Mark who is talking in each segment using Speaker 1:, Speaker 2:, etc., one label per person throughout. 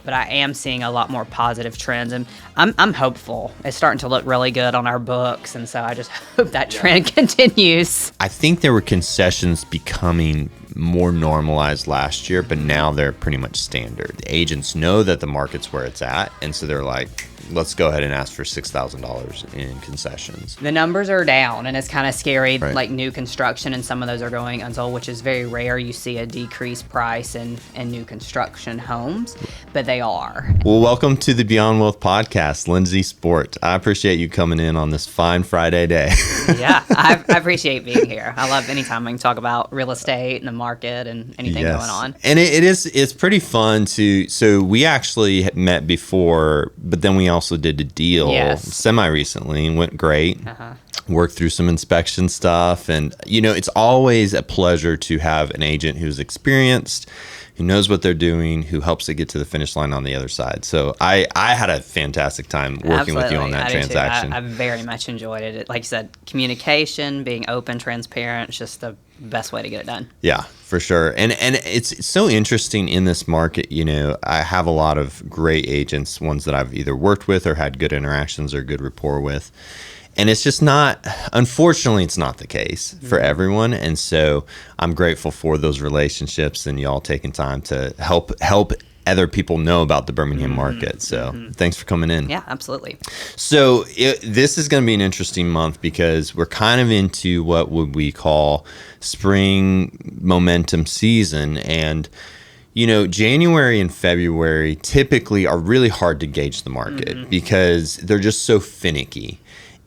Speaker 1: but I am seeing a lot more positive trends, and I'm hopeful. It's starting to look really good on our books, and so I just hope that trend continues.
Speaker 2: I think there were concessions becoming more normalized last year, but now they're pretty much standard. The agents know that the market's where it's at, and so they're like, let's go ahead and ask for $6,000 in concessions.
Speaker 1: The numbers are down, and it's kind of scary,
Speaker 2: Right.
Speaker 1: like new construction, and some of those are going unsold, which is very rare. You see a decreased price in new construction homes, but they are.
Speaker 2: Well, welcome to the Beyond Wealth podcast, Lindsay Sport. I appreciate you coming in on this fine Friday day.
Speaker 1: Yeah, I appreciate being here. I love anytime I can talk about real estate and the market and anything going on.
Speaker 2: And it's pretty fun so we actually met before, but then we also did a deal semi-recently and went great. Worked through some inspection stuff, and it's always a pleasure to have an agent who's experienced, who knows what they're doing, who helps it get to the finish line on the other side. So I had a fantastic time working with you on that transaction.
Speaker 1: I very much enjoyed it. Like you said, communication, being open, transparent, it's just the best way to get it done.
Speaker 2: Yeah, for sure. And it's so interesting in this market. I have a lot of great agents, ones that I've either worked with or had good interactions or good rapport with. And it's just not, unfortunately, it's not the case for everyone. And so I'm grateful for those relationships and y'all taking time to help other people know about the Birmingham market. So thanks for coming in.
Speaker 1: Yeah, absolutely.
Speaker 2: So this is going to be an interesting month because we're kind of into what would we call spring momentum season. And January and February typically are really hard to gauge the market because they're just so finicky.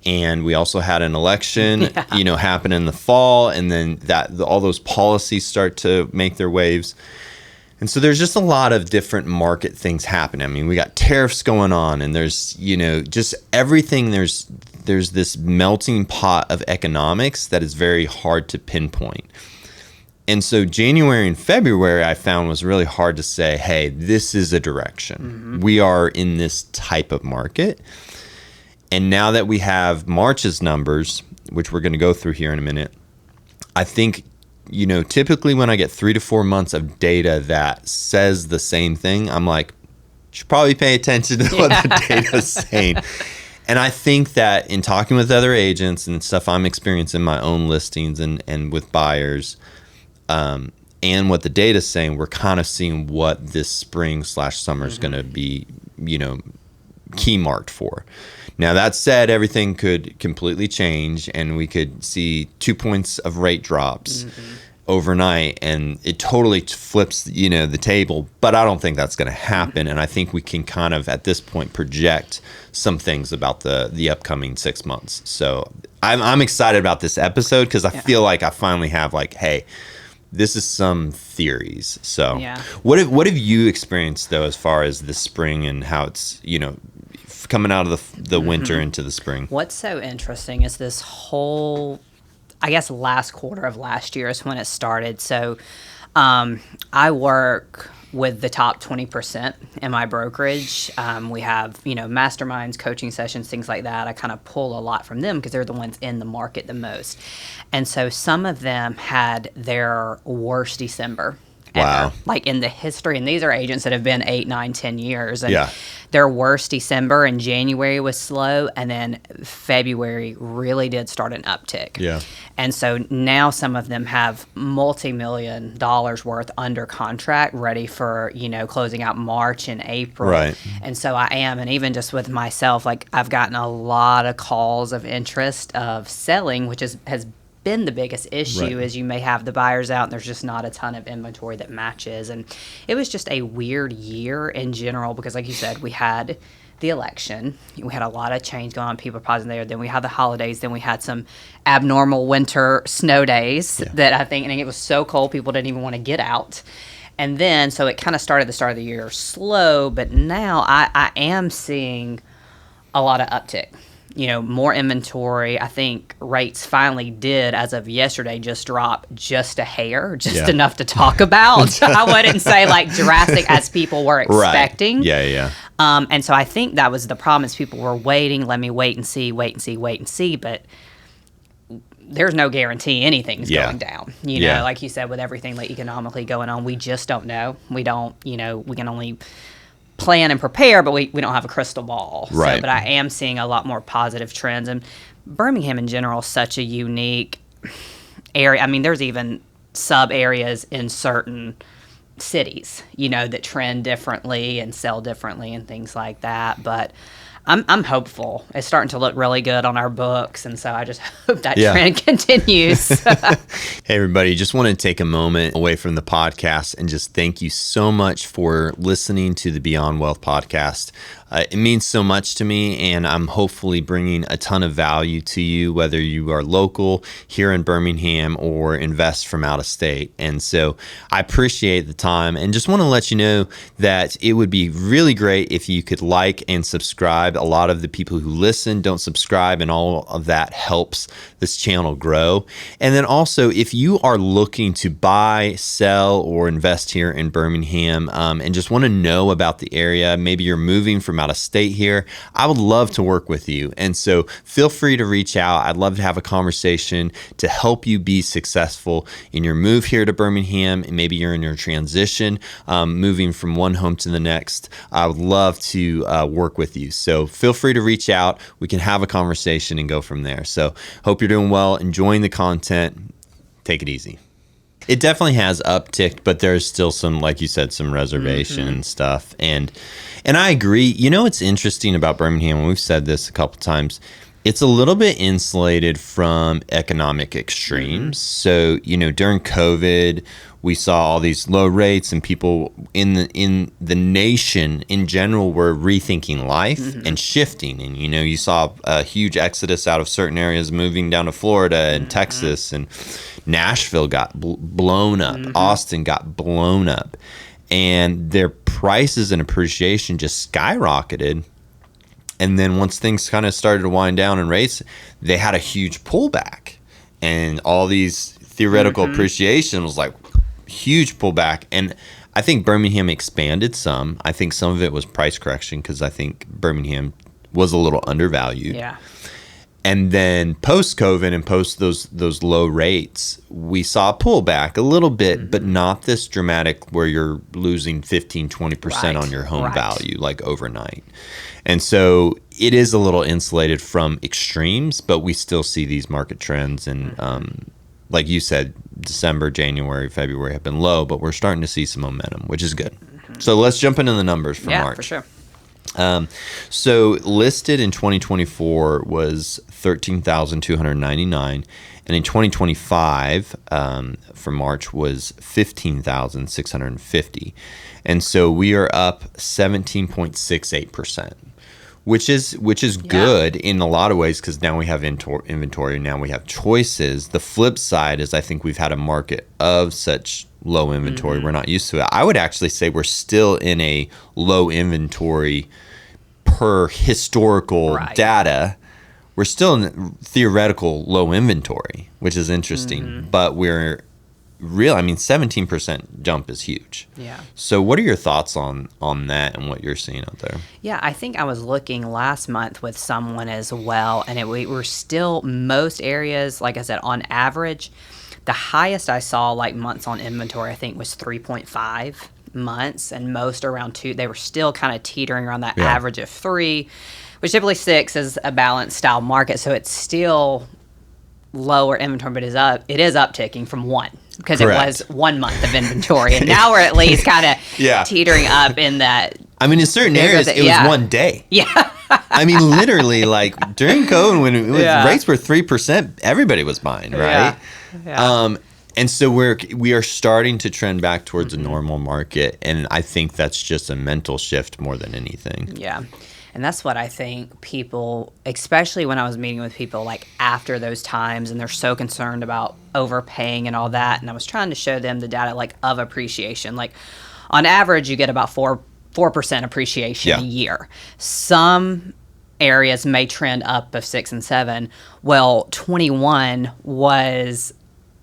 Speaker 2: And we also had an election, happen in the fall, and then all those policies start to make their waves. And so there's just a lot of different market things happening. I mean, we got tariffs going on, and there's, just everything. There's this melting pot of economics that is very hard to pinpoint. And so January and February I found was really hard to say, hey, this is a direction. We are in this type of market. And now that we have March's numbers, which we're going to go through here in a minute, I think, typically when I get 3 to 4 months of data that says the same thing, I'm like, you should probably pay attention to what the data is saying. And I think that in talking with other agents and stuff I'm experiencing in my own listings and with buyers, and what the data is saying, we're kind of seeing what this spring/summer is going to be, key marked for. Now, that said, everything could completely change, and we could see 2 points of rate drops overnight, and it totally flips, the table. But I don't think that's going to happen, and I think we can kind of, at this point, project some things about the upcoming 6 months. So I'm excited about this episode because I feel like I finally have, hey, this is some theories. So what have you experienced, though, as far as the spring and how it's, coming out of the winter into the spring?
Speaker 1: What's so interesting is this whole, I guess, last quarter of last year is when it started. So I work with the top 20% in my brokerage. We have, masterminds, coaching sessions, things like that. I kind of pull a lot from them because they're the ones in the market the most. And so some of them had their worst December ever, like in the history. And these are agents that have been 8, 9, 10 years. And their worst December and January was slow. And then February really did start an uptick. Yeah. And so now some of them have multi-million dollars worth under contract ready for, closing out March and April. Right. And so I am, and even just with myself, I've gotten a lot of calls of interest of selling, which has been the biggest issue is you may have the buyers out and there's just not a ton of inventory that matches. And it was just a weird year in general because, like you said, we had the election. We had a lot of change going on, people pausing there. Then we had the holidays. Then we had some abnormal winter snow days that I think, and it was so cold people didn't even want to get out. And then, so it kind of started the start of the year slow, but now I am seeing a lot of uptick. More inventory. I think rates finally did, as of yesterday, just drop just a hair, just enough to talk about. I wouldn't say drastic as people were expecting.
Speaker 2: Right. Yeah.
Speaker 1: And so I think that was the problem is people were waiting, let me wait and see. But there's no guarantee anything's going down. Like you said, with everything economically going on, we just don't know. We don't, we can only plan and prepare, but we don't have a crystal ball.
Speaker 2: Right.
Speaker 1: So, but I am seeing a lot more positive trends. And Birmingham in general is such a unique area. I mean, there's even sub areas in certain cities, that trend differently and sell differently and things like that. But I'm hopeful. It's starting to look really good on our books, and so I just hope that trend continues.
Speaker 2: Hey, everybody, just want to take a moment away from the podcast and just thank you so much for listening to the Beyond Wealth podcast. It means so much to me, and I'm hopefully bringing a ton of value to you, whether you are local here in Birmingham or invest from out of state. And so I appreciate the time and just want to let you know that it would be really great if you could like and subscribe. A lot of the people who listen don't subscribe, and all of that helps this channel grow. And then also, if you are looking to buy, sell, or invest here in Birmingham and just want to know about the area, maybe you're moving from out of state here, I would love to work with you. And so feel free to reach out. I'd love to have a conversation to help you be successful in your move here to Birmingham. And maybe you're in your transition, moving from one home to the next. I would love to work with you. So feel free to reach out. We can have a conversation and go from there. So hope you're doing well, enjoying the content. Take it easy. It definitely has upticked, but there's still some, like you said, some reservation and stuff. And I agree. What's interesting about Birmingham, and we've said this a couple times, it's a little bit insulated from economic extremes. So, during COVID, we saw all these low rates, and people in the nation in general were rethinking life and shifting. And you saw a huge exodus out of certain areas, moving down to Florida and Texas, and Nashville got blown up. Austin got blown up, and their prices and appreciation just skyrocketed. And then once things kind of started to wind down in rates, they had a huge pullback, and all these theoretical appreciation was like huge pullback. And I think Birmingham expanded some. I think some of it was price correction, because I think Birmingham was a little undervalued.
Speaker 1: Yeah.
Speaker 2: And then post-COVID and post those low rates, we saw a pullback a little bit, but not this dramatic where you're losing 15, 20% on your home value like overnight. And so it is a little insulated from extremes, but we still see these market trends. And like you said, December, January, February have been low, but we're starting to see some momentum, which is good. So let's jump into the numbers for March.
Speaker 1: Yeah, for sure.
Speaker 2: So listed in 2024 was 13,299, and in 2025 for March was 15,650, and so we are up 17.68%, which is good in a lot of ways, because now we have inventory, now we have choices. The flip side is I think we've had a market of such low inventory. We're not used to it. I would actually say we're still in a low inventory per historical data. We're still in theoretical low inventory, which is interesting, but we're real. I mean, 17% jump is huge.
Speaker 1: Yeah.
Speaker 2: So what are your thoughts on that and what you're seeing out there?
Speaker 1: Yeah, I think I was looking last month with someone as well, and we were still, most areas, like I said, on average, the highest I saw like months on inventory, I think, was 3.5 months, and most around 2. They were still kind of teetering around that average of 3, which typically 6 is a balanced style market. So it's still lower inventory, but it is upticking from 1, because it was 1 month of inventory, and now we're at least kind of teetering up in that.
Speaker 2: I mean, in certain areas, it was 1 day.
Speaker 1: Yeah.
Speaker 2: I mean, literally, like during COVID, when rates were 3%, everybody was buying, right?
Speaker 1: Yeah.
Speaker 2: And so we are starting to trend back towards a normal market, and I think that's just a mental shift more than anything.
Speaker 1: Yeah. And that's what I think people, especially when I was meeting with people like after those times, and they're so concerned about overpaying and all that, and I was trying to show them the data like of appreciation. Like on average, you get about 4% appreciation a year. Some areas may trend up of 6 and 7. Well, 21 was,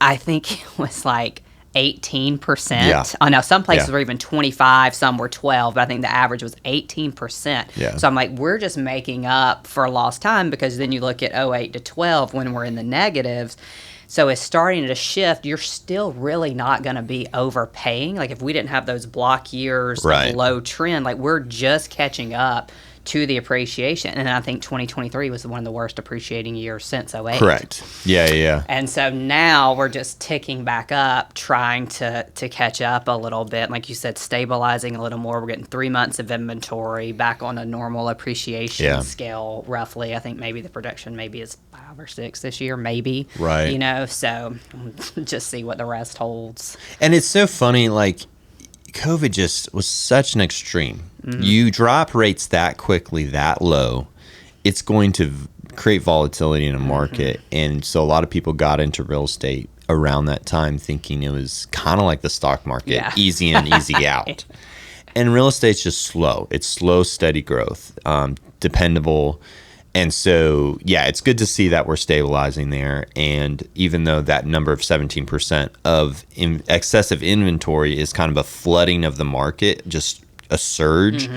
Speaker 1: I think it was like 18%.
Speaker 2: Yeah.
Speaker 1: Oh, now some places were even 25, some were 12, but I think the average was 18%.
Speaker 2: Yeah.
Speaker 1: So I'm like, we're just making up for lost time, because then you look at 08 to 12 when we're in the negatives. So it's starting to shift. You're still really not going to be overpaying. Like if we didn't have those block years
Speaker 2: Right.
Speaker 1: of low trend, like we're just catching up to the appreciation. And I think 2023 was one of the worst appreciating years since '08.
Speaker 2: Correct. Yeah.
Speaker 1: And so now we're just ticking back up, trying to catch up a little bit. Like you said, stabilizing a little more. We're getting 3 months of inventory back on a normal appreciation scale, roughly. I think maybe the projection maybe is 5 or 6 this year, maybe.
Speaker 2: Right.
Speaker 1: You know, so just see what the rest holds.
Speaker 2: And it's so funny, like, COVID just was such an extreme. You drop rates that quickly, that low, it's going to create volatility in a market. And so a lot of people got into real estate around that time thinking it was kind of like the stock market, easy in, easy out. And real estate's just slow. It's slow, steady growth, dependable. And so, yeah, it's good to see that we're stabilizing there. And even though that number of 17% of excessive inventory is kind of a flooding of the market, just a surge,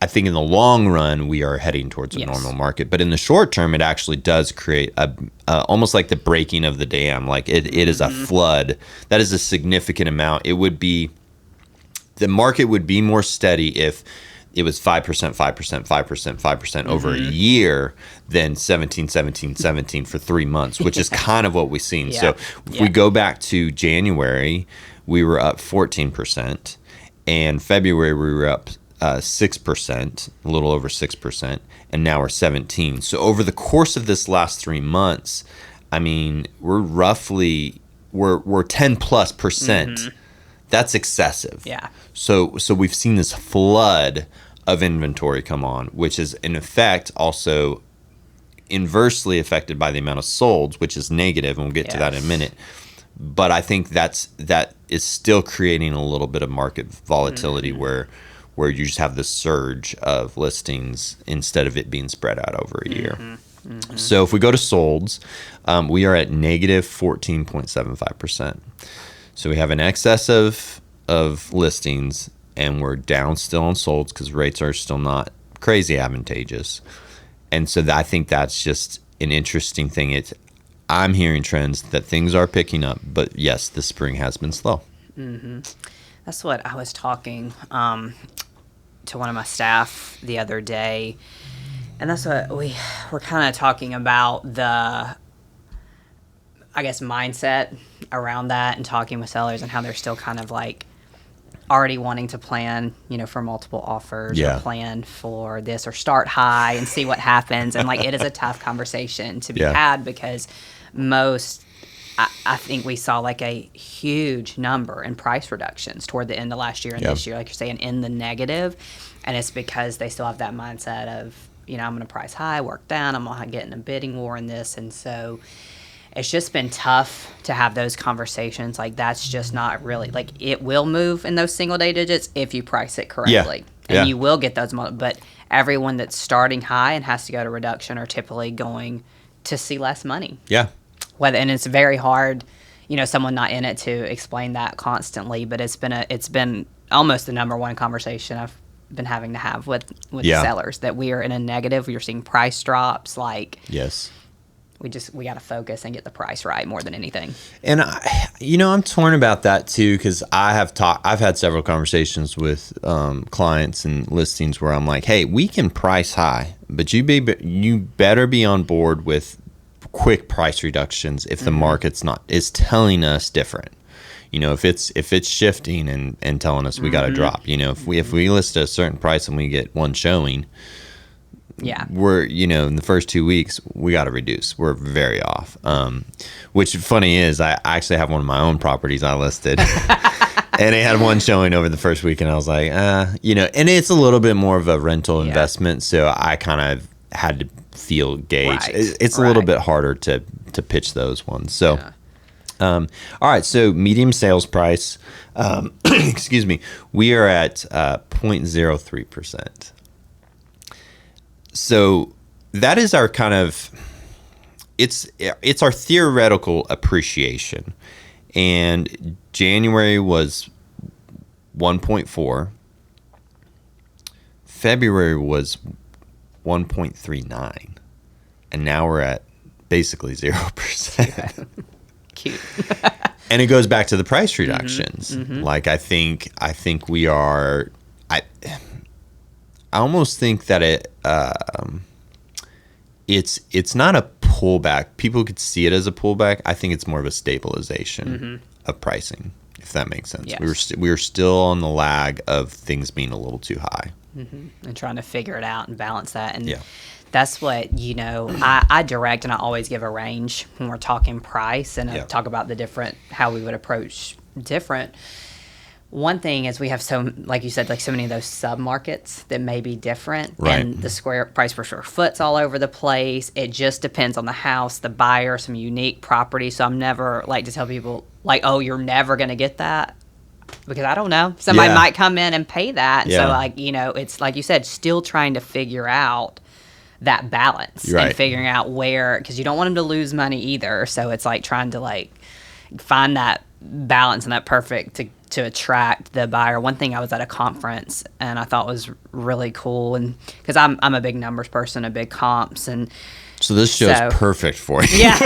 Speaker 2: I think in the long run, we are heading towards a normal market. But in the short term, it actually does create almost like the breaking of the dam. Like it is a flood. That is a significant amount. It would be, the market would be more steady if it was 5%, 5%, 5%, 5% over a year than 17 for 3 months, which is kind of what we've seen. So if we go back to January, we were up 14%. And February, we were up 6%, a little over 6%. And now we're 17. So over the course of this last 3 months, I mean, we're 10 plus percent. That's excessive.
Speaker 1: Yeah.
Speaker 2: So we've seen this flood of inventory come on, which is in effect also inversely affected by the amount of solds, which is negative, and we'll get to that in a minute. But I think that is still creating a little bit of market volatility where you just have this surge of listings instead of it being spread out over a year. So if we go to solds, we are at negative 14.75%. So we have an excess of listings, and we're down still on solds because rates are still not crazy advantageous. And so I think that's just an interesting thing. I'm hearing trends that things are picking up, but yes, the spring has been slow.
Speaker 1: That's what I was talking to one of my staff the other day, and that's what we were kind of talking about, the, I guess, mindset around that, and talking with sellers and how they're still kind of like already wanting to plan, you know, for multiple offers or plan for this or start high and see what happens. And like, it is a tough conversation to be had because I think we saw like a huge number in price reductions toward the end of last year and this year, like you're saying, in the negative. And it's because they still have that mindset of, you know, I'm going to price high, work down, I'm going to get in a bidding war in this. And so it's just been tough to have those conversations. Like, that's just not really, like, it will move in those single day digits if you price it correctly. And you will get those, but everyone that's starting high and has to go to reduction are typically going to see less money. And it's very hard, you know, someone not in it to explain that constantly, but it's been almost the number one conversation I've been having to have with sellers, that we are in a negative. We're seeing price drops. Like, we got to focus and get the price right more than anything.
Speaker 2: And I'm torn about that too, because I've had several conversations with clients and listings where I'm like, hey, we can price high, but you better be on board with quick price reductions if the market's is telling us different. You know, if it's shifting and telling us we got to drop. You know, if we list a certain price and we get one showing, we're, you know, in the first 2 weeks we got to reduce. We're very off. Which funny is, I actually have one of my own properties I listed. And they had one showing over the first week, and I was like, you know, and it's a little bit more of a rental investment, so I kind of had to gauge. It's a little bit harder to pitch those ones. So, all right. So medium sales price, excuse me, we are at 0.03%. So that is our kind of, it's our theoretical appreciation. And January was 1.4. February was 1.39, and now we're at basically 0%.
Speaker 1: cute.
Speaker 2: And it goes back to the price reductions. Like I think we are. I almost think that it's not a pullback. People could see it as a pullback. I think it's more of a stabilization of pricing, if that makes sense.
Speaker 1: Yes.
Speaker 2: We were still on the lag of things being a little too high.
Speaker 1: And trying to figure it out and balance that. And
Speaker 2: Yeah.
Speaker 1: that's what, I direct, and I always give a range when we're talking price, and I talk about how we would approach different. One thing is we have like you said, like so many of those sub-markets that may be different.
Speaker 2: Right.
Speaker 1: And the square price per square foot's all over the place. It just depends on the house, the buyer, some unique property. So I'm never like to tell people like, oh, you're never going to get that. Because I don't know. Somebody might come in and pay that.
Speaker 2: Yeah.
Speaker 1: So like, it's like you said, still trying to figure out that balance and figuring out where, because you don't want them to lose money either. So it's like trying to like find that balance and that perfect to attract the buyer. One thing, I was at a conference and I thought was really cool, and because I'm a big numbers person, a big comps, and
Speaker 2: so this show's perfect for you.
Speaker 1: Yeah.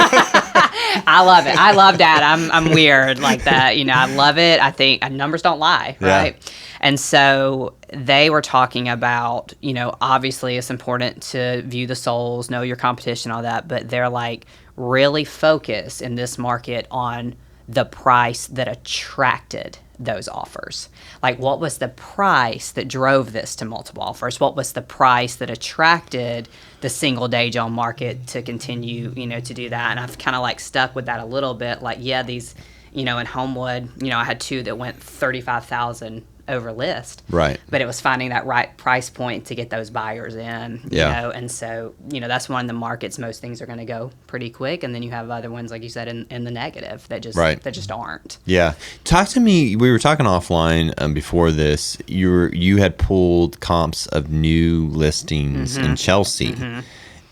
Speaker 1: I love it. I love that. I'm weird like that. I love it. I think numbers don't lie, right? Yeah. And so they were talking about, obviously it's important to view the souls, know your competition, all that, but they're like really focused in this market on the price that attracted those offers. Like, what was the price that drove this to multiple offers? What was the price that attracted the single day on market to continue, to do that? And I've kind of like stuck with that a little bit. Like, these, in Homewood, I had 2 that went 35,000 over list.
Speaker 2: Right.
Speaker 1: But it was finding that right price point to get those buyers in, you know? And so, that's one of the markets, most things are going to go pretty quick. And then you have other ones, like you said, in the negative that just aren't.
Speaker 2: Yeah. Talk to me. We were talking offline before this. You had pulled comps of new listings in Chelsea.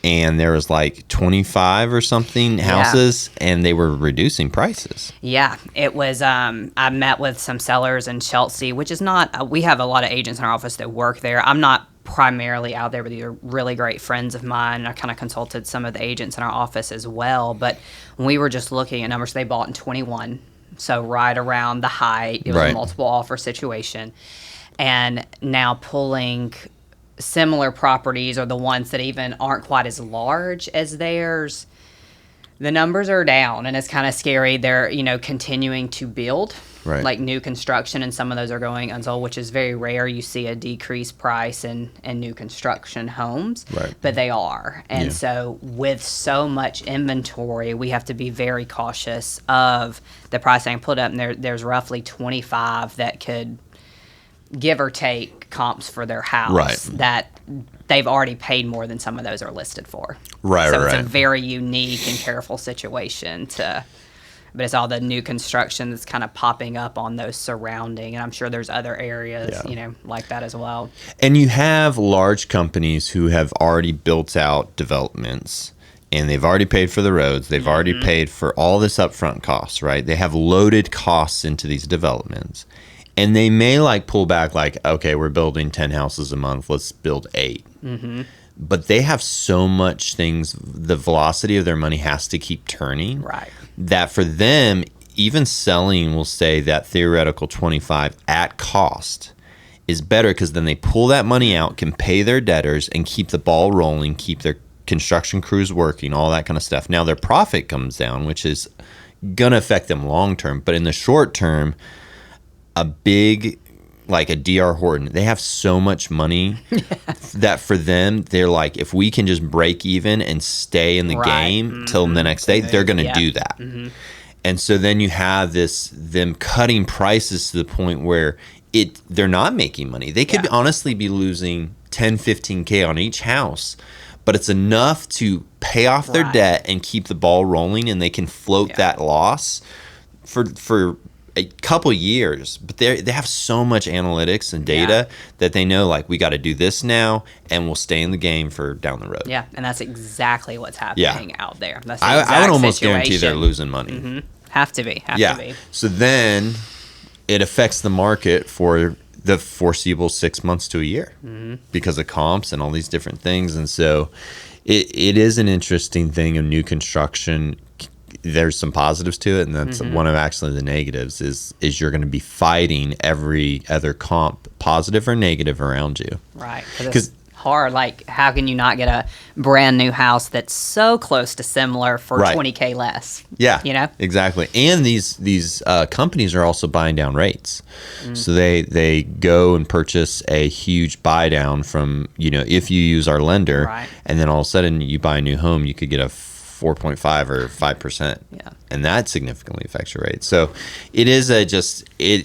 Speaker 2: And there was like 25 or something houses, and they were reducing prices. Yeah,
Speaker 1: it was. I met with some sellers in Chelsea, which is not. We have a lot of agents in our office that work there. I'm not primarily out there, but these are really great friends of mine, and I kind of consulted some of the agents in our office as well. But when we were just looking at numbers, they bought in 21, so right around the height. It was a multiple offer situation, and now pulling similar properties, or the ones that even aren't quite as large as theirs, the numbers are down, and it's kind of scary. They're continuing to build like new construction, and some of those are going unsold, which is very rare. You see a decreased price in new construction homes, but they are. And so with so much inventory, we have to be very cautious of the price. I pulled up, and there's roughly 25 that could give or take comps for their house that they've already paid more than some of those are listed for. So it's a very unique and careful situation but it's all the new construction that's kind of popping up on those surrounding, and I'm sure there's other areas, like that as well.
Speaker 2: And you have large companies who have already built out developments, and they've already paid for the roads. They've already paid for all this upfront costs, right? They have loaded costs into these developments. And they may pull back, okay, we're building 10 houses a month. Let's build 8. But they have so much things. The velocity of their money has to keep turning.
Speaker 1: Right.
Speaker 2: That for them, even selling will say that theoretical 25 at cost is better, because then they pull that money out, can pay their debtors, and keep the ball rolling, keep their construction crews working, all that kind of stuff. Now their profit comes down, which is going to affect them long term. But in the short term, a big, like a DR Horton, they have so much money that for them, they're like, if we can just break even and stay in the game till the next day, they're going to do that. And so then you have them cutting prices to the point where they're not making money. They could honestly be losing 10, 15K on each house, but it's enough to pay off their debt and keep the ball rolling, and they can float that loss for a couple years. But they have so much analytics and data that they know, we got to do this now, and we'll stay in the game for down the road.
Speaker 1: Yeah, and that's exactly what's happening out there. That's the
Speaker 2: I would almost
Speaker 1: situation.
Speaker 2: guarantee they're losing money.
Speaker 1: Have to be. Have to be.
Speaker 2: So then it affects the market for the foreseeable 6 months to a year because of comps and all these different things. And so it is an interesting thing of new construction. there's some positives to it, and that's one of actually the negatives is you're going to be fighting every other comp, positive or negative, around you.
Speaker 1: Right. Because it's hard. Like, how can you not get a brand new house that's so close to similar for $20K less?
Speaker 2: Yeah,
Speaker 1: you know,
Speaker 2: exactly. And these companies are also buying down rates, so they go and purchase a huge buy down from, you know, if you use our lender, and then all of a sudden you buy a new home, you could get a 4.5 or 5%, and that significantly affects your rate. So it is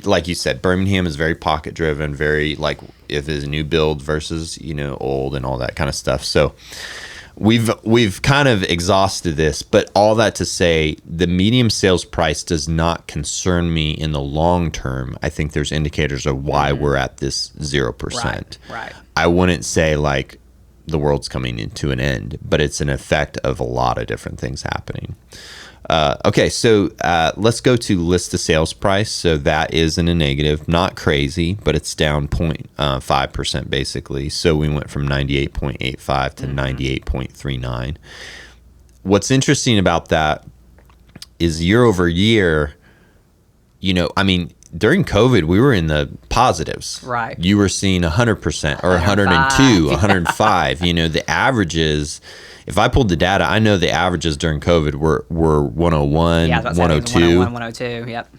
Speaker 2: like you said, Birmingham is very pocket driven, very like if it's a new build versus, you know, old and all that kind of stuff. So we've kind of exhausted this, but all that to say, the medium sales price does not concern me in the long term. I think there's indicators of why we're at this 0%.
Speaker 1: Right.
Speaker 2: I wouldn't say like the world's coming into an end, but it's an effect of a lot of different things happening. Okay, so let's go to list to sales price. So that is in a negative, not crazy, but it's down 0.5% basically. So we went from 98.85 to 98.39. What's interesting about that is year over year, you know, I mean, during COVID, we were in the positives.
Speaker 1: Right.
Speaker 2: You were seeing 100% or 102, 105. You know, the averages, if I pulled the data, I know the averages during COVID were 101, 102.
Speaker 1: 101, 102, yep.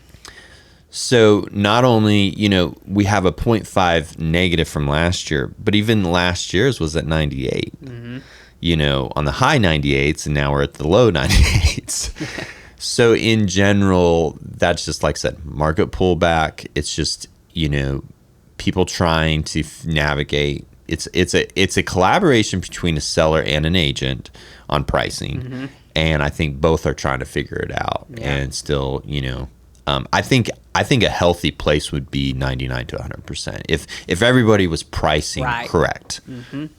Speaker 2: So not only, you know, we have a 0.5 negative from last year, but even last year's was at 98. You know, on the high 98s, and now we're at the low 98s. So in general, that's just like I said, market pullback. It's just, you know, people trying to navigate. It's a collaboration between a seller and an agent on pricing, and I think both are trying to figure it out. And still, you know, I think a healthy place would be 99 to 100%. If everybody was pricing correct,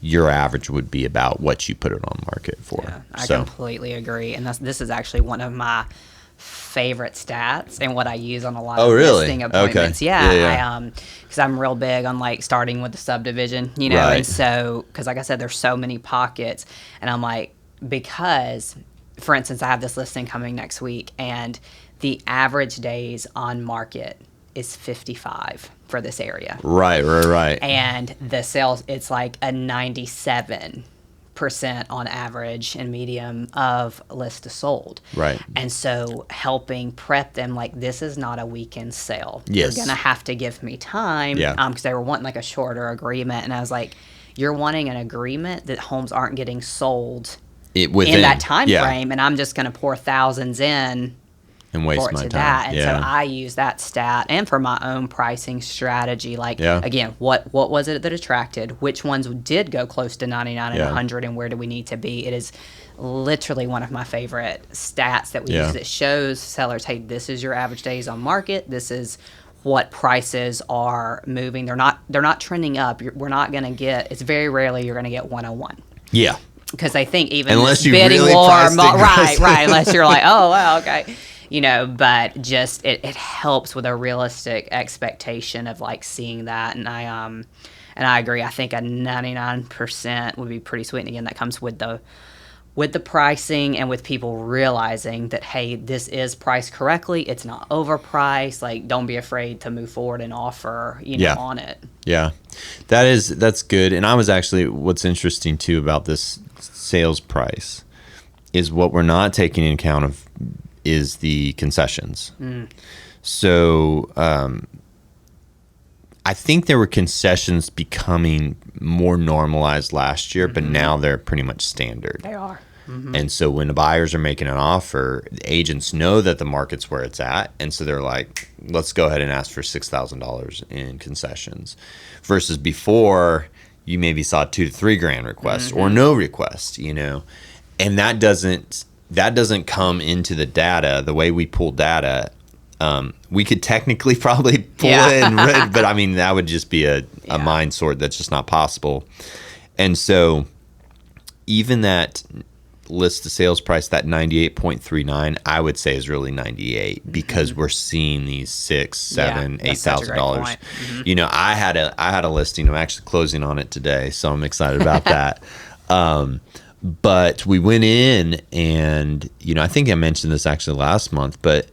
Speaker 2: your average would be about what you put it on market for.
Speaker 1: Yeah, I completely agree. And this is actually one of my favorite stats and what I use on a lot of listing appointments.
Speaker 2: Okay.
Speaker 1: Yeah. Because I'm real big on like starting with the subdivision, you know, and so because like I said, there's so many pockets, and I'm like, because for instance, I have this listing coming next week, and the average days on market is 55 for this area. Right. And the sales, it's like a 97% on average and medium of list to sold. Right. And so helping prep them, like, this is not a weekend sale. Yes. You're going to have to give me time. Yeah. Because they were wanting like a shorter agreement. And I was like, you're wanting an agreement that homes aren't getting sold in that time frame. And I'm just going to pour thousands in
Speaker 2: and waste my time.
Speaker 1: And so I use that stat, and for my own pricing strategy, like, again, what was it that attracted? Which ones did go close to 99 and 100, and where do we need to be? It is literally one of my favorite stats that we use that shows sellers, hey, this is your average days on market. This is what prices are moving. They're not trending up. We're not going to get, it's very rarely you're going to get 101. Yeah. Because I think even
Speaker 2: unless you
Speaker 1: bidding
Speaker 2: really
Speaker 1: war,
Speaker 2: right,
Speaker 1: unless you're like, oh, well, okay. You know, but just it helps with a realistic expectation of like seeing that, and I agree. I think a 99% would be pretty sweet. And again, that comes with the pricing and with people realizing that, hey, this is priced correctly. It's not overpriced. Like, don't be afraid to move forward and offer, you know, on it. Yeah,
Speaker 2: that's good. And I was actually, what's interesting too about this sales price is what we're not taking into account of is the concessions. So I think there were concessions becoming more normalized last year, but now they're pretty much standard.
Speaker 1: They are.
Speaker 2: And so when the buyers are making an offer, the agents know that the market's where it's at, and so they're like, let's go ahead and ask for $6,000 in concessions. Versus before, you maybe saw $2,000 to $3,000 requests or no request, you know, and that doesn't come into the data the way we pull data. We could technically probably pull it in red, but I mean, that would just be a mind sort that's just not possible. And so even that list to sales price, that 98.39, I would say is really 98 because we're seeing these $6,000, $7,000, $8,000. You know, I had a listing. I'm actually closing on it today, so I'm excited about that. But we went in and, I think I mentioned this actually last month, but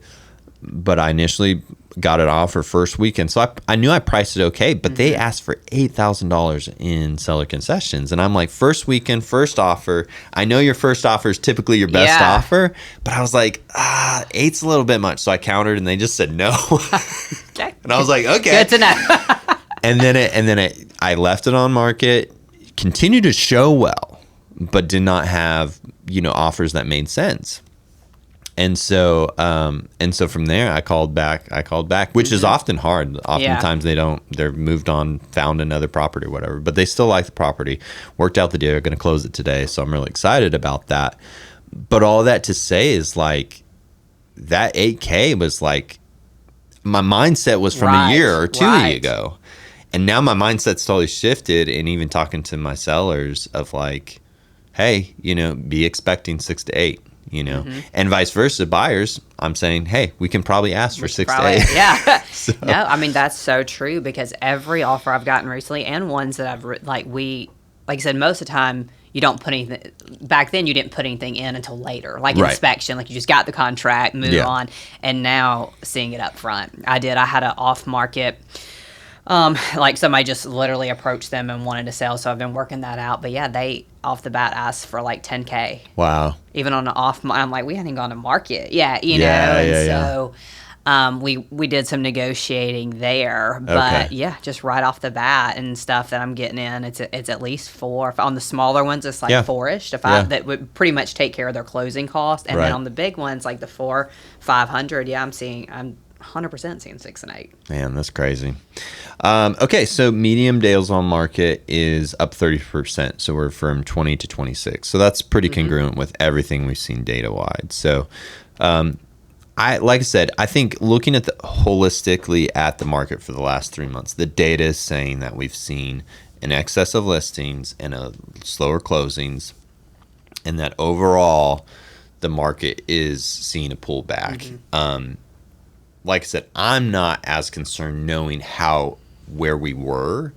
Speaker 2: I initially got it offer first weekend. So I knew I priced it okay, but they asked for $8,000 in seller concessions. And I'm like, first weekend, first offer. I know your first offer is typically your best offer, but I was like, eight's a little bit much. So I countered and they just said no.
Speaker 1: Okay.
Speaker 2: And I was like, okay.
Speaker 1: Good to know.
Speaker 2: and then I left it on market, continued to show well, but did not have, offers that made sense. And so from there, I called back, which is often hard. Oftentimes they're moved on, found another property or whatever, but they still like the property, worked out the deal, going to close it today. So I'm really excited about that. But all that to say is like that 8K was like, my mindset was from a year or two ago. And now my mindset's totally shifted, and even talking to my sellers of like, hey, be expecting 6 to 8. And vice versa, buyers, I'm saying, hey, we can probably ask for 6 to 8.
Speaker 1: Yeah. So. No, I mean, that's so true, because every offer I've gotten recently, and ones that I've, like I said, most of the time, you don't put anything, back then you didn't put anything in until later, like inspection, like you just got the contract, move on, and now seeing it up front. I had an off market, like somebody just literally approached them and wanted to sell, so I've been working that out. But yeah, they off the bat asked for like 10K. Wow. Even on the off, I'm like, we hadn't gone to market. Yeah, so we did some negotiating there, but just right off the bat and stuff that I'm getting in, it's at least 4. On the smaller ones, it's like 4-ish to 5 that would pretty much take care of their closing cost, and then on the big ones like the 4-500, I'm 100% seeing 6 and 8.
Speaker 2: Man, that's crazy. Okay, so medium days on market is up 30%. So we're from 20 to 26. So that's pretty congruent with everything we've seen data wide. So, like I said, I think looking at holistically at the market for the last 3 months, the data is saying that we've seen an excess of listings and a slower closings, and that overall the market is seeing a pullback. Like I said, I'm not as concerned knowing where we were.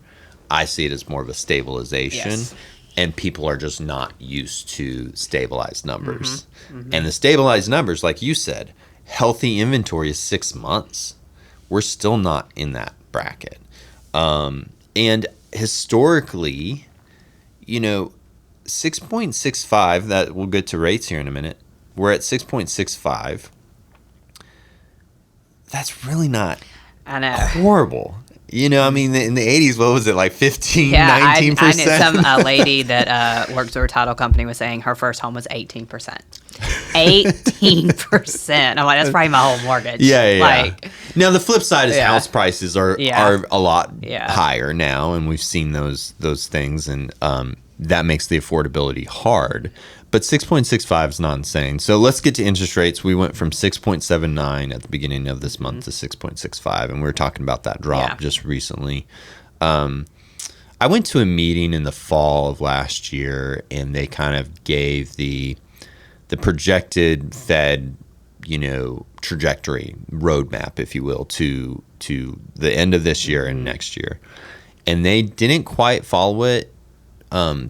Speaker 2: I see it as more of a stabilization, and people are just not used to stabilized numbers. And the stabilized numbers, like you said, healthy inventory is 6 months. We're still not in that bracket. And historically, 6.65, that we'll get to rates here in a minute. We're at 6.65. That's really not horrible. I mean, in the 80s, what was it, like 15, 19%?
Speaker 1: I knew some lady that works for a title company was saying her first home was 18%. 18%. I'm like, that's probably my whole mortgage.
Speaker 2: Now, the flip side is house prices are a lot higher now, and we've seen those things, and that makes the affordability hard. But 6.65 is not insane. So let's get to interest rates. We went from 6.79 at the beginning of this month to 6.65, and we were talking about that drop just recently. I went to a meeting in the fall of last year, and they kind of gave the projected Fed, trajectory roadmap, if you will, to the end of this year and next year. And they didn't quite follow it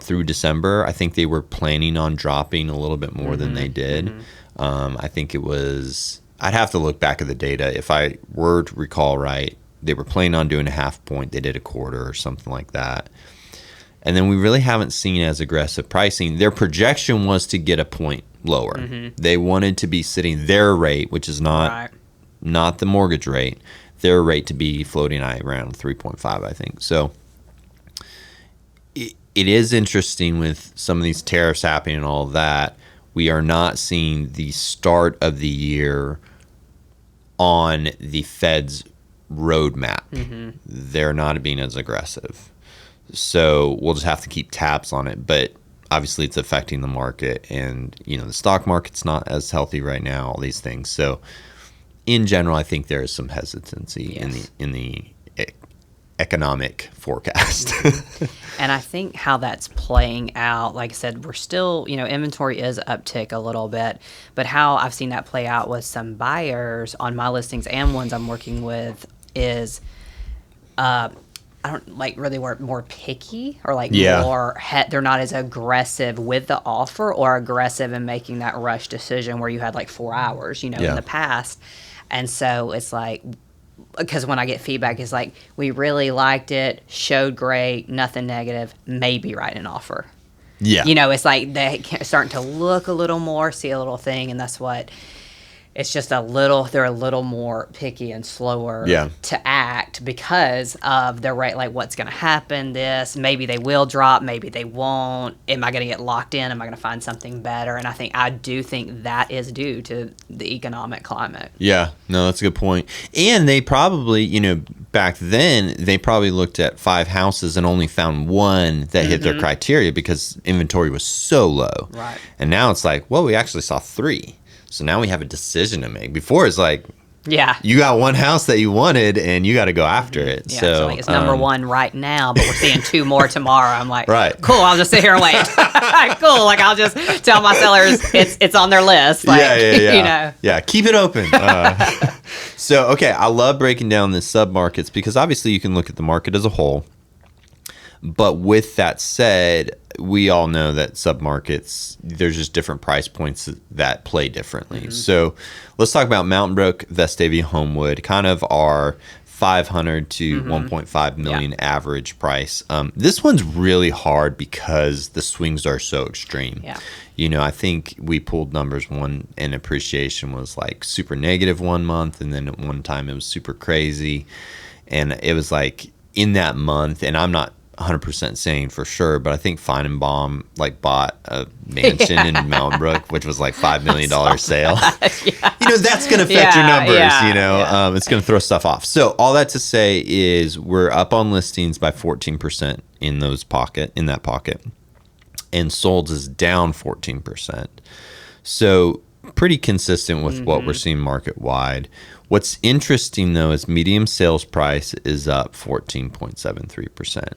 Speaker 2: through December. I think they were planning on dropping a little bit more than they did. I think it was, I'd have to look back at the data. If I were to recall right, they were planning on doing a 0.5 point. They did 1/4 or something like that. And then we really haven't seen as aggressive pricing. Their projection was to get a point lower. They wanted to be sitting their rate, which is not the mortgage rate, their rate to be floating around 3.5, I think. So it is interesting with some of these tariffs happening and all of that. We are not seeing the start of the year on the Fed's roadmap. They're not being as aggressive. So we'll just have to keep tabs on it. But obviously it's affecting the market, and the stock market's not as healthy right now, all these things. So in general, I think there is some hesitancy in the economic forecast.
Speaker 1: And I think how that's playing out, like I said, we're still, inventory is uptick a little bit, but how I've seen that play out with some buyers on my listings and ones I'm working with is I don't like really were more picky or like
Speaker 2: Yeah.
Speaker 1: more they're not as aggressive with the offer or aggressive in making that rush decision where you had like 4 hours, in
Speaker 2: Yeah.
Speaker 1: the past. And so it's like, because when I get feedback, it's like, we really liked it, showed great, nothing negative, maybe write an offer.
Speaker 2: Yeah.
Speaker 1: It's like they starting to look a little more, see a little thing, and that's what. It's just they're a little more picky and slower
Speaker 2: Yeah.
Speaker 1: to act because of their rate, like what's going to happen, maybe they will drop, maybe they won't. Am I going to get locked in? Am I going to find something better? And I do think that is due to the economic climate.
Speaker 2: Yeah, no, that's a good point. And they probably, back then, they probably looked at 5 houses and only found one that hit their criteria because inventory was so low.
Speaker 1: Right.
Speaker 2: And now it's like, well, we actually saw 3. So now we have a decision to make. Before it's like,
Speaker 1: yeah,
Speaker 2: you got one house that you wanted and you got to go after it.
Speaker 1: Yeah,
Speaker 2: so
Speaker 1: like it's number 1 right now, but we're seeing 2 more tomorrow. I'm like,
Speaker 2: right.
Speaker 1: Cool, I'll just sit here and wait. Cool, like I'll just tell my sellers it's on their list. Like,
Speaker 2: yeah. Yeah, keep it open. So, okay, I love breaking down the submarkets because obviously you can look at the market as a whole. But with that said, we all know that submarkets, there's just different price points that play differently. So let's talk about Mountain Brook, Vestavia, Homewood, kind of our 500 to 1.5 million average price. This one's really hard because the swings are so extreme.
Speaker 1: Yeah.
Speaker 2: I think we pulled numbers. One in appreciation was like super negative one month, and then at one time it was super crazy. And it was like in that month, and I'm not 100% saying for sure, but I think Feinenbaum like bought a mansion in Mountain Brook, which was like $5 million sale. That's going to affect your numbers, it's going to throw stuff off. So all that to say is we're up on listings by 14% in that pocket, and solds is down 14%. So pretty consistent with what we're seeing market wide. What's interesting though is medium sales price is up 14.73%.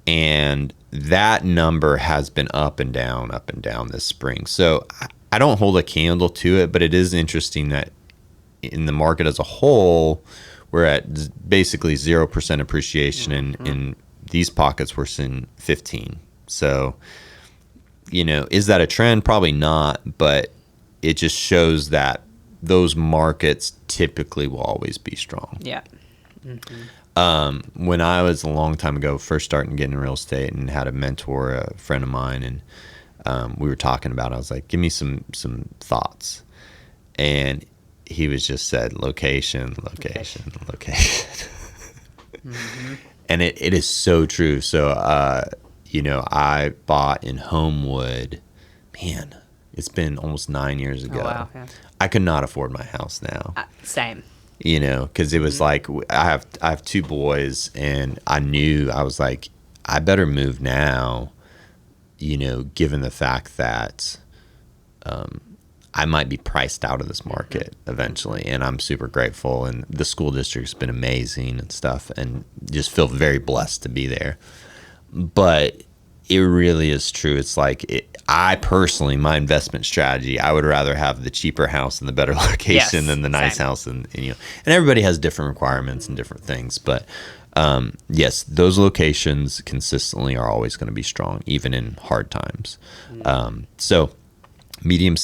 Speaker 2: And that number has been up and down this spring. So I don't hold a candle to it, but it is interesting that in the market as a whole, we're at basically 0% appreciation. In these pockets, we're seeing 15. So, is that a trend? Probably not, but it just shows that those markets typically will always be strong.
Speaker 1: Yeah.
Speaker 2: When I was a long time ago, first starting getting real estate and had a mentor, a friend of mine, and we were talking about, I was like, give me some thoughts. And he was just said, location. And it is so true. So, I bought in Homewood, man, it's been almost 9 years ago.
Speaker 1: Oh, wow. Yeah.
Speaker 2: I could not afford my house now.
Speaker 1: Same.
Speaker 2: Because it was like I have 2 boys, and I was like, I better move now, given the fact that I might be priced out of this market eventually. And I'm super grateful, and the school district's been amazing and stuff, and just feel very blessed to be there. But it really is true. It's like I personally, my investment strategy, I would rather have the cheaper house and the better location than the nice house, and everybody has different requirements and different things. But yes, those locations consistently are always going to be strong, even in hard times. So medium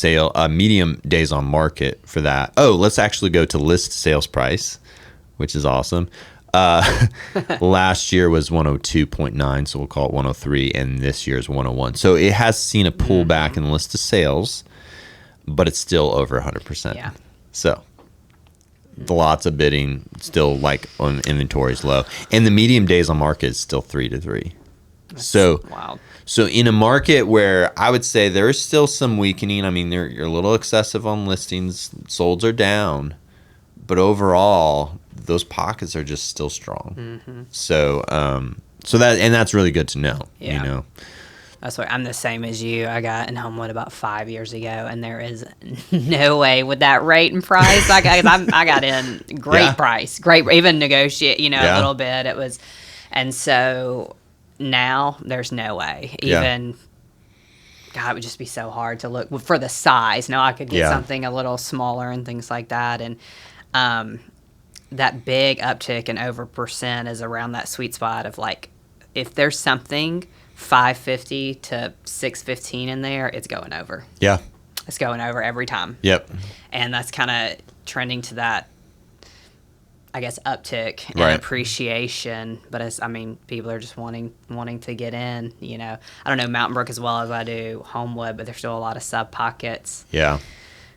Speaker 2: days on market for that. Oh, let's actually go to list sales price, which is awesome. Last year was 102.9, so we'll call it 103, and this year's 101. So it has seen a pullback in the list of sales, but it's still over 100%.
Speaker 1: Yeah.
Speaker 2: So lots of bidding, still like on inventory is low, and the medium days on market is still 3 to 3. So
Speaker 1: wow.
Speaker 2: So in a market where I would say there is still some weakening, I mean, you're a little excessive on listings, solds are down, but overall those pockets are just still strong. So that's really good to know.
Speaker 1: Yeah. That's why I'm the same as you. I got in Homewood about 5 years ago, and there is no way with that rate and price. I got in great price, great, even negotiate, a little bit. It was, and so now there's no way. Even God, it would just be so hard to look for the size. Now I could get something a little smaller and things like that, and that big uptick in over percent is around that sweet spot of like, if there's something 550 to 615 in there, it's going over.
Speaker 2: Yeah.
Speaker 1: It's going over every time.
Speaker 2: Yep.
Speaker 1: And that's kind of trending to that, I guess, uptick in
Speaker 2: Right.
Speaker 1: appreciation. But it's, I mean, people are just wanting to get in, you know. I don't know Mountain Brook as well as I do Homewood, but there's still a lot of sub pockets
Speaker 2: Yeah.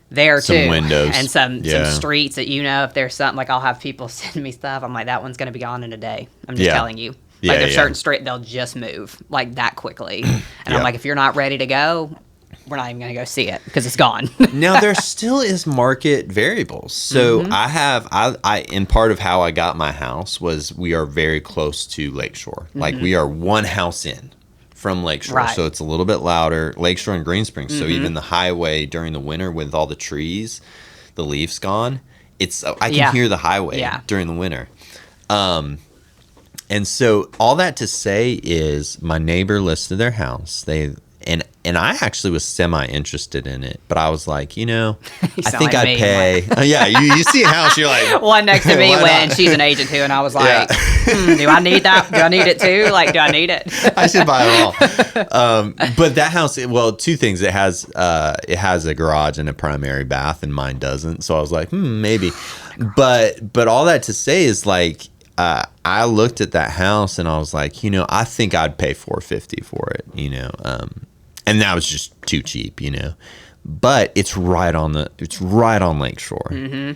Speaker 1: there
Speaker 2: Some
Speaker 1: too.
Speaker 2: windows.
Speaker 1: And some
Speaker 2: Yeah.
Speaker 1: streets that, you know, if there's something, like I'll have people send me stuff, I'm like, that one's going to be gone in a day. I'm just
Speaker 2: Yeah.
Speaker 1: telling you.
Speaker 2: Yeah,
Speaker 1: Like there's
Speaker 2: yeah.
Speaker 1: certain street, they'll just move like that quickly. And
Speaker 2: Yeah.
Speaker 1: I'm like, if you're not ready to go, we're not even going to go see it because it's gone.
Speaker 2: Now there still is market variables. So I and part of how I got my house was we are very close to Lakeshore. Like we are one house in from Lakeshore.
Speaker 1: Right.
Speaker 2: So it's a little bit louder. Lakeshore and Green Springs. So even the highway during the winter with all the trees, the leaves gone, I can
Speaker 1: Yeah.
Speaker 2: hear the highway
Speaker 1: Yeah.
Speaker 2: during the winter. And so all that to say is my neighbor listed their house. And I actually was semi-interested in it, but I was like, you know,
Speaker 1: You
Speaker 2: I
Speaker 1: sound
Speaker 2: think
Speaker 1: like
Speaker 2: I'd
Speaker 1: me.
Speaker 2: pay. Yeah, you see a house, you're like,
Speaker 1: One next to me
Speaker 2: Why
Speaker 1: when
Speaker 2: not?
Speaker 1: she's an agent too, and I was like,
Speaker 2: Yeah.
Speaker 1: do I need that? Do I need it too? Like, do I need it?
Speaker 2: I should buy it all. But that house, well, two things. It has a garage and a primary bath, and mine doesn't. So I was like, maybe. But all that to say is like, I looked at that house and I was like, you know, I think I'd pay $450 for it, you know, and that was just too cheap, you know. But it's right on Lakeshore.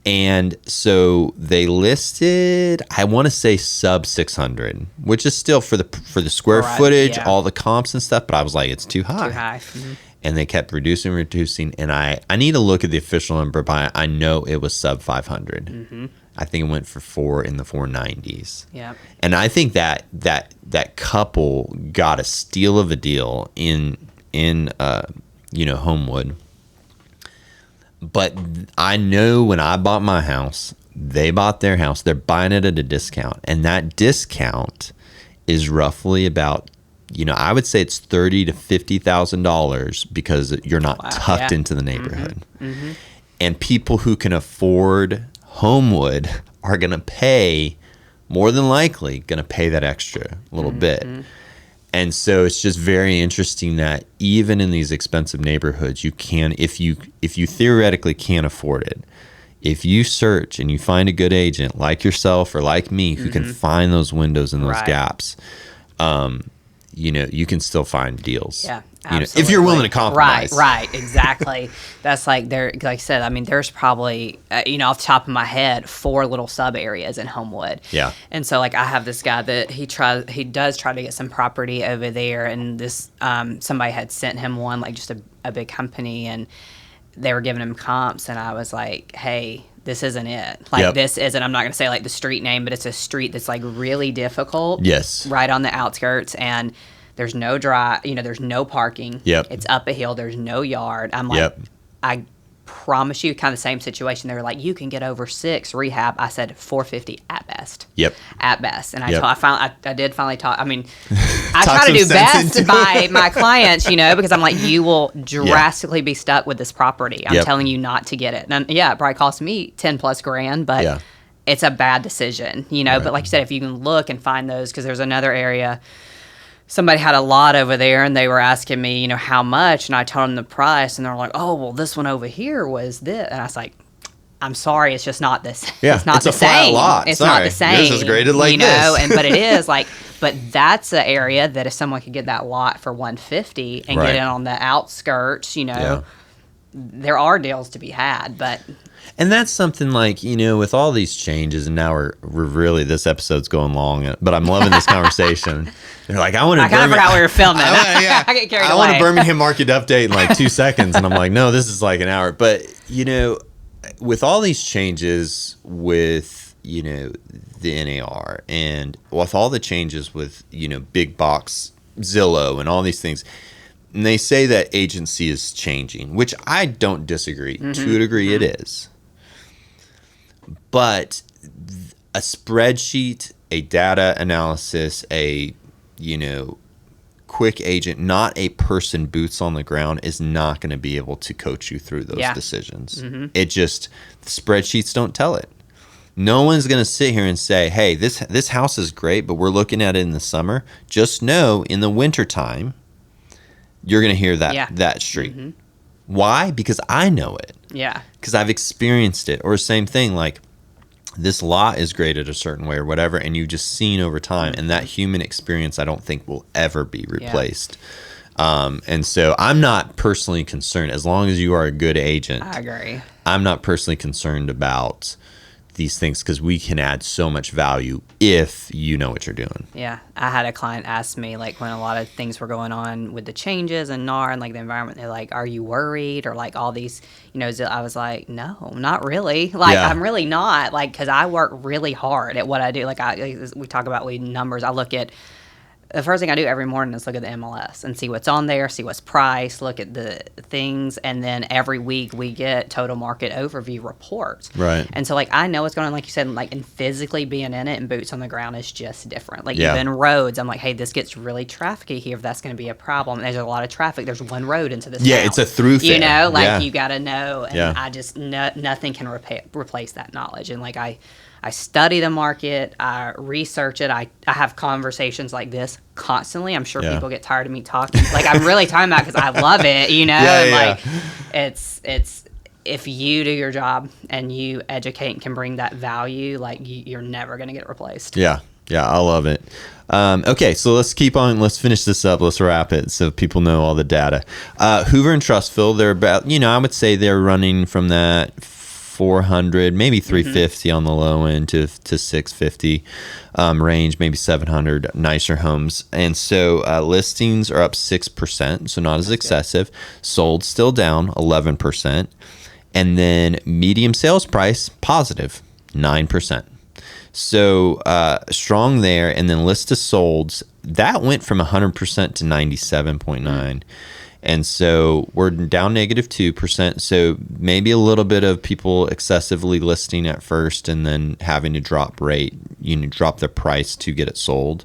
Speaker 2: And so they listed, I want to say sub 600, which is still for the square
Speaker 1: Right,
Speaker 2: footage,
Speaker 1: yeah.
Speaker 2: all the comps and stuff. But I was like, it's too high.
Speaker 1: Too high.
Speaker 2: And they kept reducing. And I need to look at the official number, but I know it was sub 500. I think it went for 4 in the 490s.
Speaker 1: Yeah.
Speaker 2: And I think that couple got a steal of a deal in Homewood. But I know when I bought my house, they bought their house. They're buying it at a discount, and that discount is roughly about, you know, I would say it's $30,000 to $50,000 because you're not tucked
Speaker 1: yeah.
Speaker 2: into the neighborhood. And people who can afford Homewood are going to pay, more than likely, going to pay that extra little bit. And so it's just very interesting that even in these expensive neighborhoods, you can, if you theoretically can't afford it, if you search and you find a good agent like yourself or like me who can find those windows and those
Speaker 1: Right.
Speaker 2: gaps, you know, you can still find deals.
Speaker 1: Yeah.
Speaker 2: You know, if you're willing to compromise.
Speaker 1: Right, exactly. That's like like I said, I mean, there's probably, off the top of my head, 4 little sub areas in Homewood.
Speaker 2: Yeah.
Speaker 1: And so like I have this guy that he does try to get some property over there, and this, somebody had sent him one, like just a big company, and they were giving him comps, and I was like, hey, this isn't it. Like
Speaker 2: Yep.
Speaker 1: this isn't, I'm not going to say like the street name, but it's a street that's like really difficult.
Speaker 2: Yes.
Speaker 1: Right on the outskirts, and there's no there's no parking.
Speaker 2: Yep.
Speaker 1: It's up a hill. There's no yard. I'm like,
Speaker 2: Yep.
Speaker 1: I promise you, kind of the same situation. They were like, you can get over 6 rehab. I said $450 at best.
Speaker 2: Yep.
Speaker 1: At best. And
Speaker 2: Yep.
Speaker 1: I did finally talk. I mean, I
Speaker 2: Talk
Speaker 1: try to
Speaker 2: some
Speaker 1: do
Speaker 2: sense
Speaker 1: best
Speaker 2: into
Speaker 1: by my clients, because I'm like, you will drastically be stuck with this property. I'm
Speaker 2: Yep.
Speaker 1: telling you not to get it. And yeah, it probably cost me 10 plus grand, but
Speaker 2: Yeah.
Speaker 1: it's a bad decision, But like you said, if you can look and find those, because there's another area. Somebody had a lot over there, and they were asking me, how much, and I told them the price, and they're like, "Oh, well, this one over here was this," and I was like, "I'm sorry, it's just not this.
Speaker 2: Yeah,
Speaker 1: it's not
Speaker 2: it's
Speaker 1: the
Speaker 2: a flat
Speaker 1: same.
Speaker 2: lot.
Speaker 1: It's
Speaker 2: Sorry.
Speaker 1: not the same.
Speaker 2: This is graded like this."
Speaker 1: But it is like, but that's an area that if someone could get that lot for $150 and
Speaker 2: Right.
Speaker 1: get it on the outskirts,
Speaker 2: Yeah.
Speaker 1: there are deals to be had, but."
Speaker 2: And that's something like, with all these changes, and now we're really, this episode's going long, but I'm loving this conversation. They're like, I
Speaker 1: kind of forgot we were filming.
Speaker 2: I
Speaker 1: I get carried
Speaker 2: I want
Speaker 1: away.
Speaker 2: a Birmingham market update in like 2 seconds. And I'm like, no, this is like an hour. But, with all these changes with, the NAR, and with all the changes with, big box Zillow and all these things, and they say that agency is changing, which I don't disagree. To a degree, it is. But a spreadsheet, a data analysis, a, quick agent, not a person boots on the ground, is not going to be able to coach you through those decisions. It just, the spreadsheets don't tell it. No one's going to sit here and say, hey, this house is great, but we're looking at it in the summer. Just know in the wintertime, you're going to hear that street. Mm-hmm. Why? Because I know it.
Speaker 1: Yeah.
Speaker 2: Because I've experienced it. Or same thing, like this lot is graded a certain way or whatever, and you've just seen over time. And that human experience, I don't think will ever be replaced. And so I'm not personally concerned, as long as you are a good agent.
Speaker 1: I agree.
Speaker 2: I'm not personally concerned about these things because we can add so much value if you know what you're doing.
Speaker 1: Yeah. I had a client ask me, like, when a lot of things were going on with the changes and NAR and like the environment, they're like, are you worried? Or like all these, I was like, no, not really. Like, I'm really not, like, because I work really hard at what I do. Like, we talk about numbers. I look at, the first thing I do every morning is look at the MLS and see what's on there, see what's priced, look at the things, and then every week we get total market overview reports.
Speaker 2: Right.
Speaker 1: And so, like, I know what's going on, like you said, like, and physically being in it and boots on the ground is just different. Like, even roads, I'm like, hey, this gets really trafficy here if that's going to be a problem. There's a lot of traffic. There's one road into this town.
Speaker 2: It's a throughfare.
Speaker 1: You got to know, and I just, nothing can replace that knowledge. And, like, I study the market, I research it, I have conversations like this constantly. I'm sure people get tired of me talking. Like, I'm really talking about because I love it, Like, it's if you do your job and you educate and can bring that value, like, you're never going to get replaced.
Speaker 2: Yeah, I love it. Okay, so let's keep on. Let's finish this up. Let's wrap it so people know all the data. Hoover and Trustville, they're about, I would say they're running from that 400, maybe 350 on the low end to 650 range, maybe 700 nicer homes. And so listings are up 6%, so not as excessive. Sold still down 11%. And then medium sales price positive 9%. So strong there. And then list to solds, that went from 100% to 97.9. And so we're down negative 2%. So maybe a little bit of people excessively listing at first and then having to drop the price to get it sold.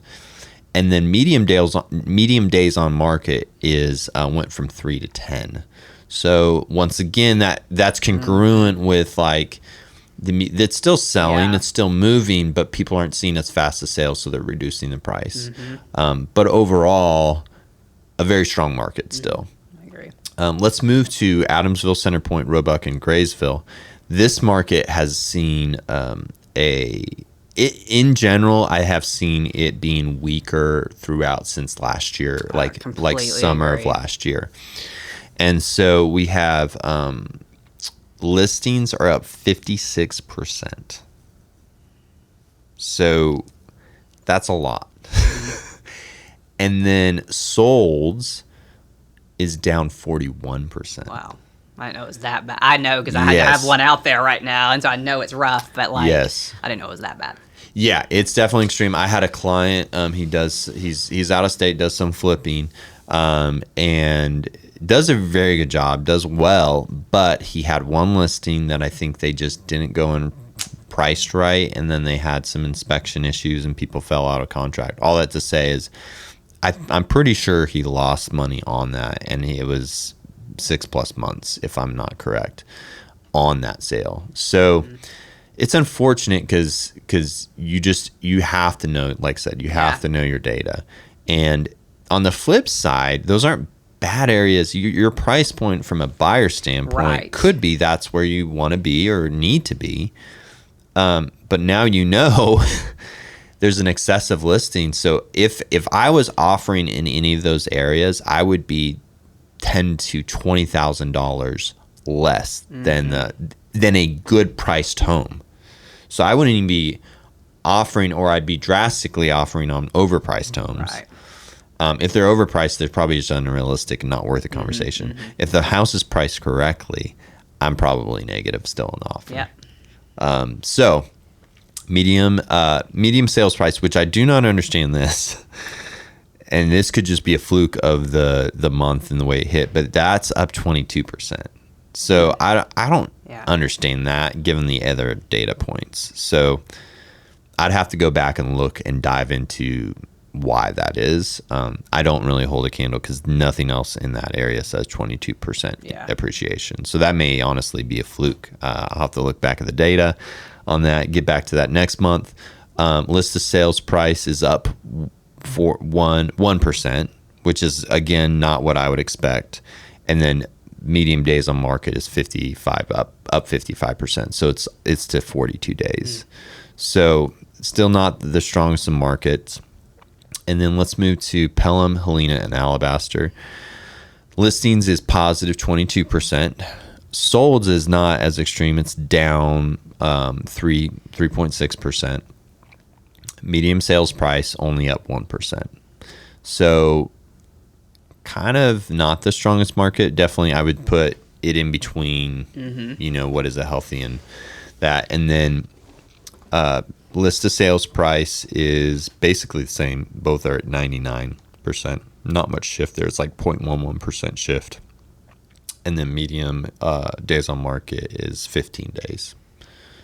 Speaker 2: And then medium days on market is went from 3 to 10. So once again, that's congruent with like it's still selling, it's still moving, but people aren't seeing as fast as sales, so they're reducing the price. But overall, a very strong market still.
Speaker 1: I agree.
Speaker 2: Let's move to Adamsville, Center Point, Roebuck, and Graysville. This market has seen in general, I have seen it being weaker throughout since last year, like summer of last year. And so we have listings are up 56%. So that's a lot. And then solds is down 41%.
Speaker 1: Wow. I didn't know it was that bad. I know because I have one out there right now, and so I know it's rough, but like I didn't know it was that bad.
Speaker 2: Yeah, it's definitely extreme. I had a client, he's out of state, does some flipping, and does a very good job, does well, but he had one listing that I think they just didn't go and priced right, and then they had some inspection issues and people fell out of contract. All that to say is I'm pretty sure he lost money on that, and it was 6+ months, if I'm not correct, on that sale. So it's unfortunate because you have to know, like I said, you have to know your data. And on the flip side, those aren't bad areas. Your price point from a buyer standpoint could be that's where you want to be or need to be. But now there's an excessive listing. So if I was offering in any of those areas, I would be $10,000 to $20,000 less than a good priced home. So I wouldn't even be offering, or I'd be drastically offering on overpriced homes. Right. If they're overpriced, they're probably just unrealistic and not worth a conversation. If the house is priced correctly, I'm probably negative still on the offer.
Speaker 1: Yeah.
Speaker 2: So medium sales price, which I do not understand this, and this could just be a fluke of the month and the way it hit, but that's up 22%. So I don't understand that given the other data points. So I'd have to go back and look and dive into why that is. I don't really hold a candle because nothing else in that area says 22% appreciation. So that may honestly be a fluke. I'll have to look back at the data. on that. Get back to that next month. List of sales price is up for 1%, which is again not what I would expect. And then medium days on market is 55 up 55%. So it's to 42 days. So still not the strongest in markets. And then let's move to Pelham, Helena, and Alabaster. Listings is positive 22%. Solds is not as extreme. It's down 3.6%. Medium sales price only up 1%. So kind of not the strongest market. Definitely I would put it in between, what is a healthy and that. And then list of sales price is basically the same. Both are at 99%. Not much shift there. It's like 0.11% shift. And then medium days on market is 15 days.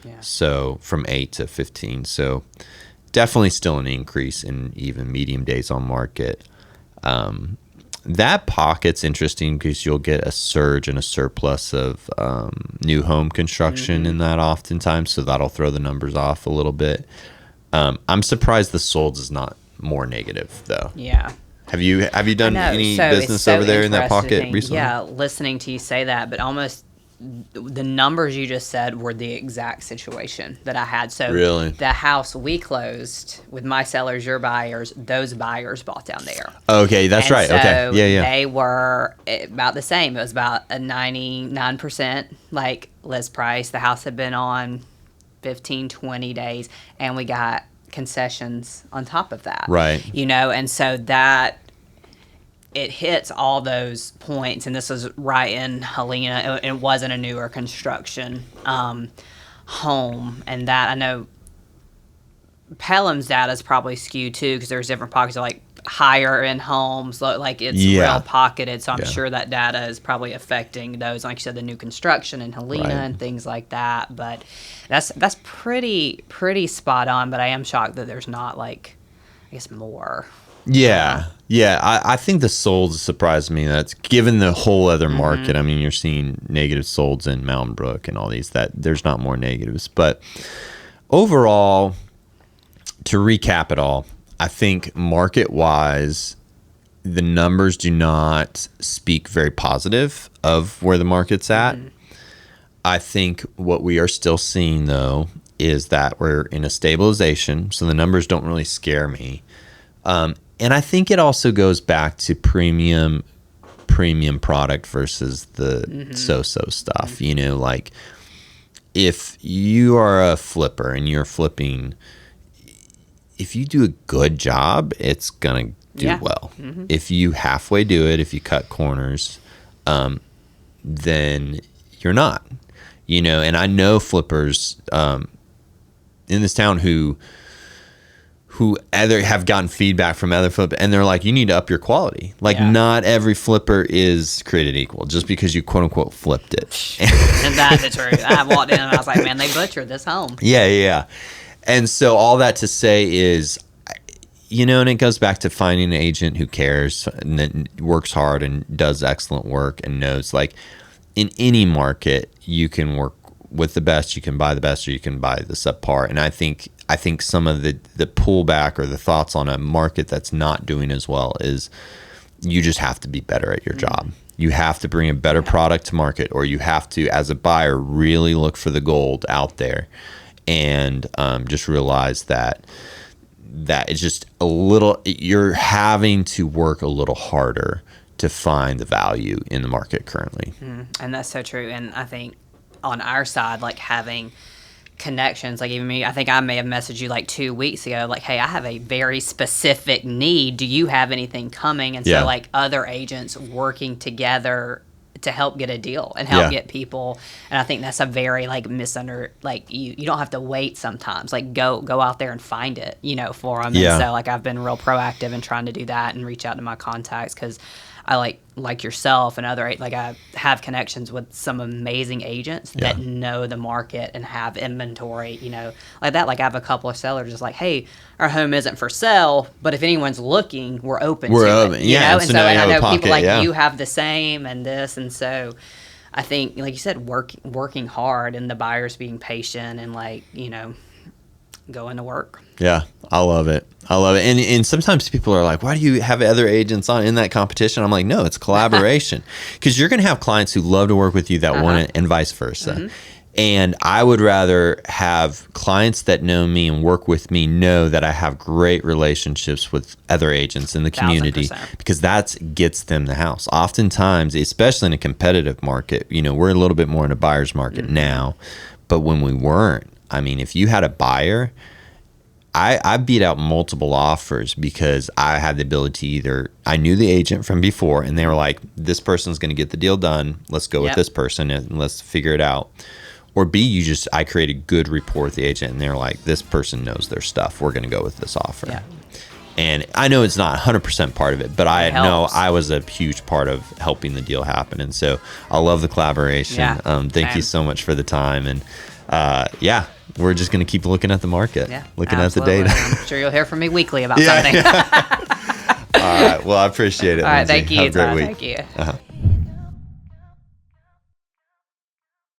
Speaker 2: Yeah. So from 8 to 15. So definitely still an increase in even medium days on market. That pocket's interesting because you'll get a surge and a surplus of new home construction in that oftentimes. So that'll throw the numbers off a little bit. I'm surprised the solds is not more negative though.
Speaker 1: Yeah.
Speaker 2: Have you done any business over there in that pocket recently?
Speaker 1: Yeah, listening to you say that, but almost the numbers you just said were the exact situation that I had. So
Speaker 2: really?
Speaker 1: The house we closed with my sellers, your buyers, those buyers bought down there.
Speaker 2: Okay, that's right.
Speaker 1: So
Speaker 2: okay, yeah.
Speaker 1: They were about the same. It was about a 99% like list price. The house had been on 15, 20 days, and we got concessions on top of that.
Speaker 2: Right.
Speaker 1: And so that it hits all those points, and this was right in Helena. It wasn't a newer construction home, and that I know Pelham's data is probably skewed too because there's different pockets of like higher end homes, like it's real pocketed. So I'm sure that data is probably affecting those, like you said, the new construction in Helena and things like that. But that's pretty spot on. But I am shocked that there's not like, I guess, more.
Speaker 2: Yeah. I think the solds surprised me. That's given the whole other market. I mean, you're seeing negative solds in Mountain Brook and all these. That there's not more negatives, but overall, to recap it all, I think market-wise, the numbers do not speak very positive of where the market's at. I think what we are still seeing, though, is that we're in a stabilization, so the numbers don't really scare me. And I think it also goes back to premium product versus the so-so stuff. Like if you are a flipper and you're flipping, if you do a good job, it's going to do well. If you halfway do it, if you cut corners, then you're not, and I know flippers in this town who either have gotten feedback from other flippers and they're like, you need to up your quality. Like not every flipper is created equal just because you quote unquote flipped it.
Speaker 1: And that's the truth. I walked in and I was like, man, they butchered this home.
Speaker 2: Yeah. And so all that to say is, and it goes back to finding an agent who cares and that works hard and does excellent work and knows, like in any market, you can work with the best, you can buy the best, or you can buy the subpar. And I think some of the pullback or the thoughts on a market that's not doing as well is you just have to be better at your job. You have to bring a better product to market, or you have to, as a buyer, really look for the gold out there and just realize that it's just a little, you're having to work a little harder to find the value in the market currently.
Speaker 1: And that's so true. And I think on our side, like having connections, like even me, I think I may have messaged you like 2 weeks ago, like, hey, I have a very specific need. Do you have anything coming? And so like other agents working together to help get a deal and help get people. And I think that's a very like like you don't have to wait sometimes, like go out there and find it, for them. And so like I've been real proactive in trying to do that and reach out to my contacts because I like yourself and other, like I have connections with some amazing agents that know the market and have inventory, like that. Like I have a couple of sellers just like, hey, our home isn't for sale, but if anyone's looking, we're open to it.
Speaker 2: Yeah.
Speaker 1: And so I know people like you have the same and this. And so I think, like you said, working hard and the buyers being patient and like, going to work.
Speaker 2: Yeah, I love it. I love it. And sometimes people are like, why do you have other agents on in that competition? I'm like, no, it's collaboration. Because you're going to have clients who love to work with you that want it, and vice versa. Mm-hmm. And I would rather have clients that know me and work with me know that I have great relationships with other agents in the community,
Speaker 1: 1,000%.
Speaker 2: because that gets them the house. Oftentimes, especially in a competitive market, we're a little bit more in a buyer's market now, but when we weren't, I mean, if you had a buyer, I beat out multiple offers because I had the ability to I knew the agent from before and they were like, this person's going to get the deal done. Let's go with this person and let's figure it out. Or B, I created good rapport with the agent and they're like, this person knows their stuff. We're going to go with this offer. Yeah. And I know it's not 100% part of it, but I know I was a huge part of helping the deal happen. And so I love the collaboration. Yeah, thank you so much for the time. And we're just going to keep looking at the market, looking at the data.
Speaker 1: I'm sure you'll hear from me weekly about something.
Speaker 2: All right. Well, I appreciate it.
Speaker 1: All right.
Speaker 2: Lindsay.
Speaker 1: Thank you.
Speaker 2: Have a great week.
Speaker 1: Thank you.
Speaker 2: Uh-huh.